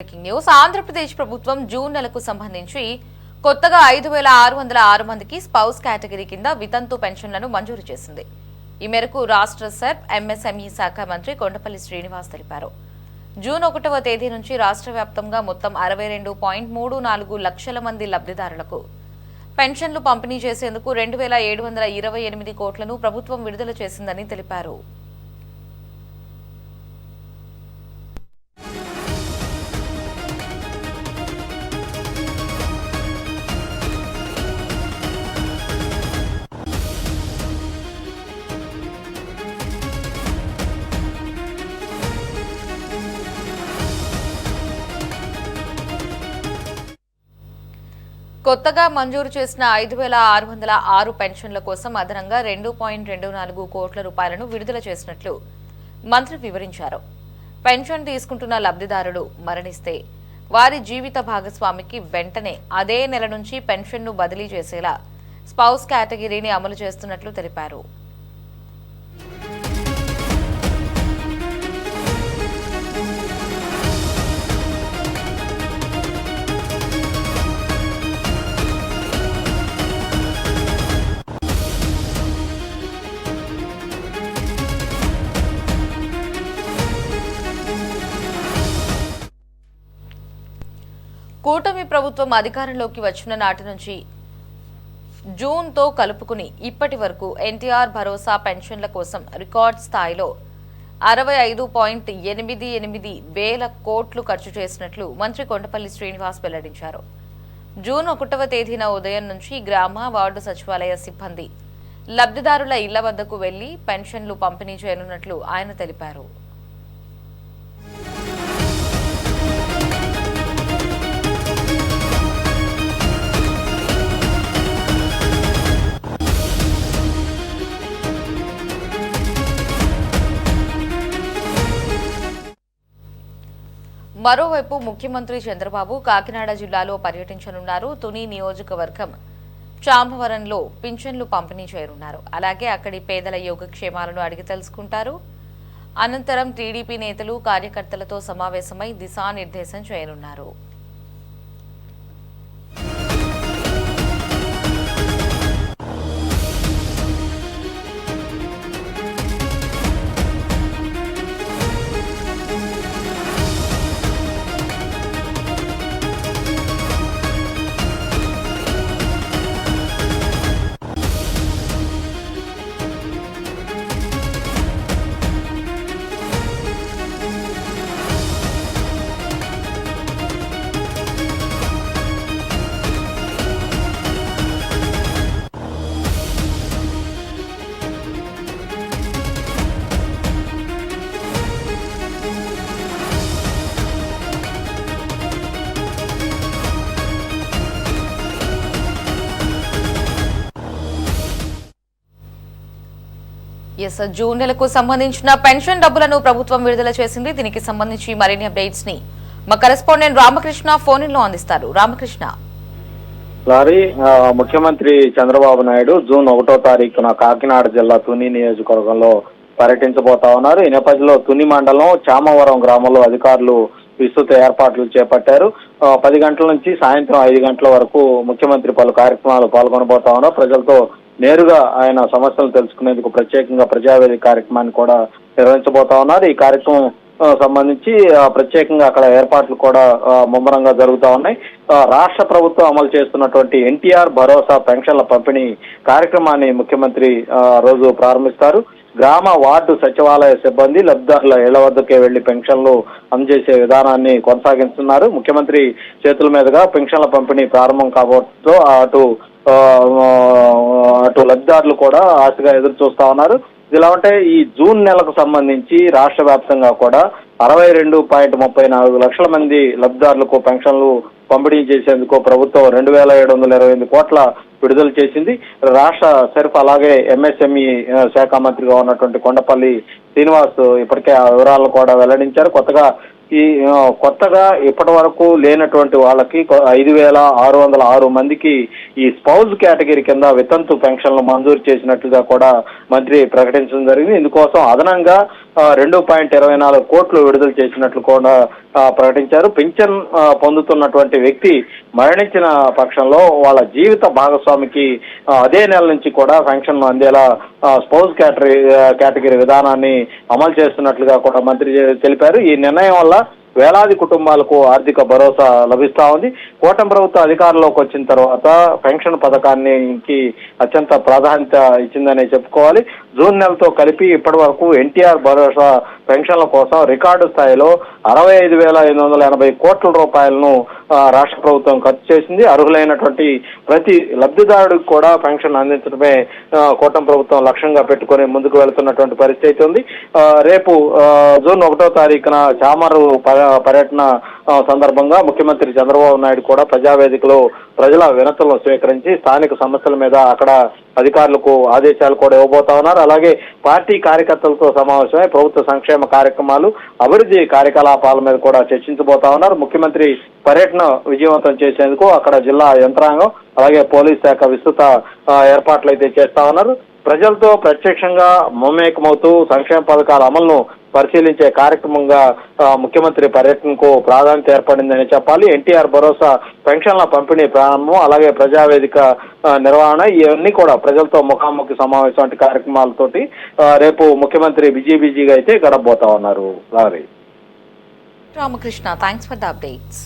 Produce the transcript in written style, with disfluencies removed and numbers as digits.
Breaking news Andhra Pradesh ప్రభుత్వం June నెలకు సంబంధించి కొత్తగా 5,606 మందికి స్పౌస్ కేటగిరీ కింద వితంతు పెన్షన్లను మంజూరు చేసింది. ఈ మేరకు రాష్ట్ర సర్ప్ ఎంఎస్ఎంఈ శాఖ మంత్రి కొండపల్లి శ్రీనివాస్ తెలిపారు. జూన్ 1వ తేదీ నుంచి రాష్ట్ర వ్యాప్తంగా మొత్తం 62.34 లక్షల మంది లబ్ధిదారులకు పెన్షన్లు పంపిణీ చేసేందుకు 2,728 కోట్లను ప్రభుత్వం విడుదల చేసిందని తెలిపారు. కొత్తగా మంజూరు చేసిన 5,606 పెన్షన్ల కోసం అదనంగా 2.24 కోట్ల రూపాయలను విడుదల చేసినట్లు మంత్రి వివరించారు. పెన్షన్ తీసుకుంటున్న లబ్ధిదారులు మరణిస్తే వారి జీవిత భాగస్వామికి వెంటనే అదే నెల నుంచి పెన్షన్ను బదిలీ చేసేలా స్పౌస్ కేటగిరీని అమలు చేస్తున్నట్లు తెలిపారు. కూటమి ప్రభుత్వం అధికారంలోకి వచ్చిన నాటి నుంచి జూన్తో కలుపుకుని ఇప్పటి వరకు ఎన్టీఆర్ భరోసా పెన్షన్ల కోసం రికార్డ్ స్థాయిలో 65.88 వేల కోట్లు ఖర్చు చేసినట్లు మంత్రి కొండపల్లి శ్రీనివాస్ వెల్లడించారు. జూన్ 1వ తేదీన ఉదయం నుంచి గ్రామ వార్డు సచివాలయ సిబ్బంది లబ్ధిదారుల ఇళ్ల వద్దకు వెళ్లి పెన్షన్లు పంపిణీ చేయనున్నట్లు ఆయన తెలిపారు. మరోవైపు ముఖ్యమంత్రి చంద్రబాబు కాకినాడ జిల్లాలో పర్యటించనున్నారు. తుని నియోజకవర్గం చాంబవరంలో పింఛన్లు పంపిణీ చేయనున్నారు. అలాగే అక్కడి పేదల యోగక్షేమాలను అడిగి తెలుసుకుంటారు. అనంతరం టీడీపీ నేతలు కార్యకర్తలతో సమావేశమై దిశానిర్దేశం చేయనున్నారు. జూన్ నెలకు సంబంధించిన పెన్షన్ డబ్బులను ప్రభుత్వం విడుదల చేసింది. దీనికి సంబంధించి మరిన్ని అప్డేట్స్ ని మా కరెస్పాండెంట్ రామకృష్ణ ఫోన్ లో అందిస్తారు. రామకృష్ణ, ముఖ్యమంత్రి చంద్రబాబు నాయుడు జూన్ 1వ తారీఖున కాకినాడ జిల్లా తుని నియోజకవర్గంలో పర్యటించబోతా ఉన్నారు. ఈ నేపథ్యంలో తుని మండలం చామవరం గ్రామంలో అధికారులు విస్తృత ఏర్పాట్లు చేపట్టారు. 10 గంటల నుంచి సాయంత్రం 5 గంటల వరకు ముఖ్యమంత్రి పలు కార్యక్రమాలు పాల్గొనబోతా ఉన్నారు. ప్రజలతో నేరుగా ఆయన సమస్యలు తెలుసుకునేందుకు ప్రత్యేకంగా ప్రజావేదిక కార్యక్రమాన్ని కూడా నిర్వహించబోతా ఉన్నారు. ఈ కార్యక్రమం సంబంధించి ప్రత్యేకంగా అక్కడ ఏర్పాట్లు కూడా ముమ్మరంగా జరుగుతూ ఉన్నాయి. రాష్ట్ర ప్రభుత్వం అమలు చేస్తున్నటువంటి ఎన్టీఆర్ భరోసా పెన్షన్ల పంపిణీ కార్యక్రమాన్ని ముఖ్యమంత్రి రోజు ప్రారంభిస్తారు. గ్రామ వార్డు సచివాలయ సిబ్బంది లబ్ధిదారుల ఇళ్ల వద్దకే వెళ్లి పెన్షన్లు అందజేసే విధానాన్ని కొనసాగిస్తున్నారు. ముఖ్యమంత్రి చేతుల మీదుగా పెన్షన్ల పంపిణీ ప్రారంభం కాబోతో అటు లబ్ధిదారులు కూడా ఆశగా ఎదురు చూస్తా ఉన్నారు. ఇలా ఉంటే ఈ జూన్ నెలకు సంబంధించి రాష్ట్ర వ్యాప్తంగా కూడా 62.34 లక్షల మంది లబ్ధిదారులకు పెన్షన్లు పంపిణీ చేసేందుకు ప్రభుత్వం 2,728 కోట్ల విడుదల చేసింది. రాష్ట్ర సర్ప్ అలాగే ఎంఎస్ఎంఈ శాఖ మంత్రిగా ఉన్నటువంటి కొండపల్లి శ్రీనివాస్ ఇప్పటికే ఆ వివరాలను కూడా వెల్లడించారు. కొత్తగా ఇప్పటి వరకు లేనటువంటి వాళ్ళకి 5,606 మందికి ఈ స్పౌజ్ కేటగిరీ కింద వితంతు పెన్షన్లు మంజూరు చేసినట్లుగా కూడా మంత్రి ప్రకటించడం జరిగింది. ఇందుకోసం అదనంగా 2.24 కోట్లు విడుదల చేసినట్లు కూడా ప్రకటించారు. పింఛన్ పొందుతున్నటువంటి వ్యక్తి మరణించిన పక్షంలో వాళ్ళ జీవిత భాగస్వామికి అదే నెల నుంచి కూడా పెన్షన్ అందేలా స్పౌస్ కేటగిరీ విధానాన్ని అమలు చేస్తున్నట్లుగా కూడా మంత్రి తెలిపారు. ఈ నిర్ణయం వల్ల వేలాది కుటుంబాలకు ఆర్థిక భరోసా లభిస్తా ఉంది. కూటమి ప్రభుత్వ అధికారంలోకి వచ్చిన తర్వాత పెన్షన్ పథకానికి అత్యంత ప్రాధాన్యత ఇచ్చిందనే చెప్పుకోవాలి. జూన్ నెలతో కలిపి ఇప్పటి వరకు ఎన్టీఆర్ భరోసా పెన్షన్ల కోసం రికార్డు స్థాయిలో 65,880 కోట్ల రూపాయలను రాష్ట్ర ప్రభుత్వం ఖర్చు చేసింది. అర్హులైనటువంటి ప్రతి లబ్ధిదారుడికి కూడా పెన్షన్ అందించడమే కూటమి ప్రభుత్వం లక్ష్యంగా పెట్టుకుని ముందుకు వెళుతున్నటువంటి పరిస్థితి ఉంది. రేపు జూన్ 1వ తారీఖున చామరు పర్యటన సందర్భంగా ముఖ్యమంత్రి చంద్రబాబు నాయుడు కూడా ప్రజావేదికలో ప్రజల వినతులను స్వీకరించి స్థానిక సమస్యల మీద అక్కడ అధికారులకు ఆదేశాలు కూడా ఇవ్వబోతా ఉన్నారు. అలాగే పార్టీ కార్యకర్తలతో సమావేశమై ప్రభుత్వ సంక్షేమ కార్యక్రమాలు, అభివృద్ధి కార్యకలాపాల మీద కూడా చర్చించబోతా ఉన్నారు. ముఖ్యమంత్రి పర్యటన విజయవంతం చేసేందుకు అక్కడ జిల్లా యంత్రాంగం అలాగే పోలీస్ శాఖ విస్తృత ఏర్పాట్లు అయితే చేస్తా ఉన్నారు. ప్రజలతో ప్రత్యక్షంగా మమేకమవుతూ సంక్షేమ పథకాల అమలును పరిశీలించే కార్యక్రమంగా ముఖ్యమంత్రి పర్యటనకు ప్రాధాన్యత ఏర్పడిందని చెప్పాలి. ఎన్టీఆర్ భరోసా పెన్షన్ల పంపిణీ ప్రారంభం అలాగే ప్రజావేదిక నిర్వహణ ఇవన్నీ కూడా ప్రజలతో ముఖాముఖి సమావేశం వంటి కార్యక్రమాలతోటి రేపు ముఖ్యమంత్రి బిజీగా అయితే గడపబోతా ఉన్నారు. Ramakrishna, thanks for the updates.